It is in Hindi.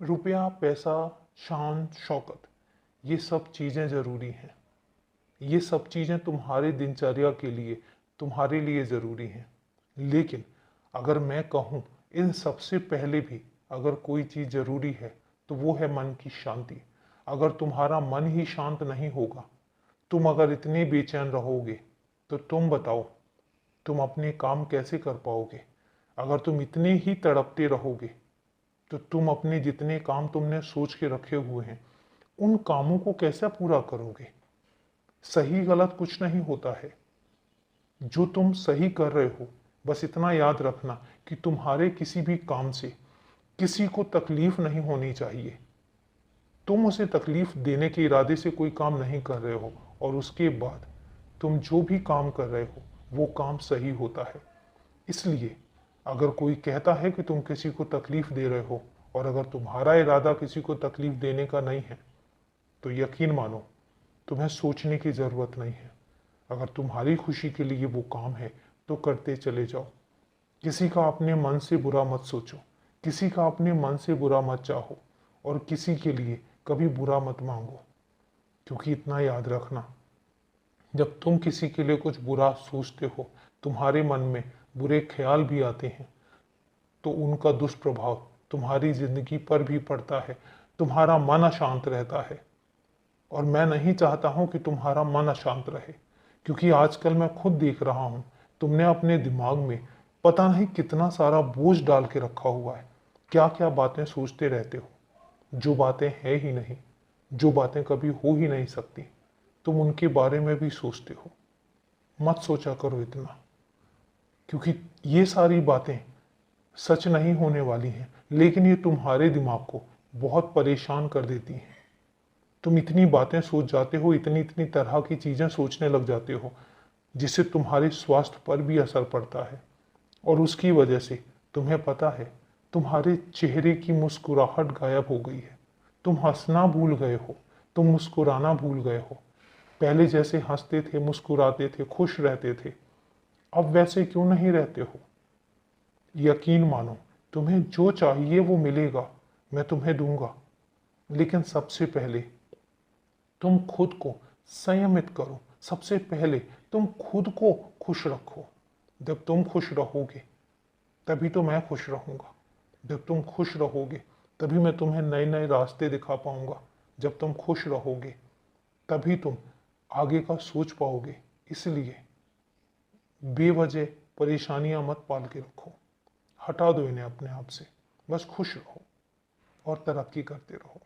रुपया, पैसा, शान, शौकत, ये सब चीज़ें ज़रूरी हैं। ये सब चीज़ें तुम्हारे दिनचर्या के लिए, तुम्हारे लिए ज़रूरी हैं। लेकिन अगर मैं कहूँ इन सबसे पहले भी अगर कोई चीज़ ज़रूरी है तो वो है मन की शांति। अगर तुम्हारा मन ही शांत नहीं होगा, तुम अगर इतने बेचैन रहोगे तो तुम बताओ तुम अपने काम कैसे कर पाओगे। अगर तुम इतने ही तड़पते रहोगे तो तुम अपने जितने काम तुमने सोच के रखे हुए हैं उन कामों को कैसे पूरा करोगे। सही गलत कुछ नहीं होता है, जो तुम सही कर रहे हो बस इतना याद रखना कि तुम्हारे किसी भी काम से किसी को तकलीफ नहीं होनी चाहिए। तुम उसे तकलीफ देने के इरादे से कोई काम नहीं कर रहे हो और उसके बाद तुम जो भी काम कर रहे हो वो काम सही होता है। इसलिए अगर कोई कहता है कि तुम किसी को तकलीफ दे रहे हो और अगर तुम्हारा इरादा किसी को तकलीफ देने का नहीं है तो यकीन मानो तुम्हें सोचने की ज़रूरत नहीं है। अगर तुम्हारी खुशी के लिए वो काम है तो करते चले जाओ। किसी का अपने मन से बुरा मत सोचो, किसी का अपने मन से बुरा मत चाहो और किसी के लिए कभी बुरा मत मांगो। क्योंकि इतना याद रखना, जब तुम किसी के लिए कुछ बुरा सोचते हो, तुम्हारे मन में बुरे ख्याल भी आते हैं, तो उनका दुष्प्रभाव तुम्हारी जिंदगी पर भी पड़ता है। तुम्हारा मन अशांत रहता है और मैं नहीं चाहता हूं कि तुम्हारा मन अशांत रहे। क्योंकि आजकल मैं खुद देख रहा हूं तुमने अपने दिमाग में पता नहीं कितना सारा बोझ डाल के रखा हुआ है। क्या क्या बातें सोचते रहते हो, जो बातें है ही नहीं, जो बातें कभी हो ही नहीं सकती, तुम उनके बारे में भी सोचते हो। मत सोचा करो इतना, क्योंकि ये सारी बातें सच नहीं होने वाली हैं, लेकिन ये तुम्हारे दिमाग को बहुत परेशान कर देती हैं। तुम इतनी बातें सोच जाते हो, इतनी इतनी तरह की चीज़ें सोचने लग जाते हो जिससे तुम्हारे स्वास्थ्य पर भी असर पड़ता है। और उसकी वजह से तुम्हें पता है तुम्हारे चेहरे की मुस्कुराहट गायब हो गई है। तुम हंसना भूल गए हो, तुम मुस्कुराना भूल गए हो। पहले जैसे हंसते थे, मुस्कुराते थे, खुश रहते थे, अब वैसे क्यों नहीं रहते हो। यकीन मानो तुम्हें जो चाहिए वो मिलेगा, मैं तुम्हें दूंगा। लेकिन सबसे पहले तुम खुद को संयमित करो। सबसे पहले तुम खुद को खुश रखो। जब तुम खुश रहोगे तभी तो मैं खुश रहूंगा। जब तुम खुश रहोगे तभी मैं तुम्हें नए नए रास्ते दिखा पाऊंगा। जब तुम खुश रहोगे तभी तुम आगे का सोच पाओगे। इसलिए बेवजह परेशानियां मत पाल के रखो, हटा दो इन्हें अपने आप से। बस खुश रहो और तरक्की करते रहो।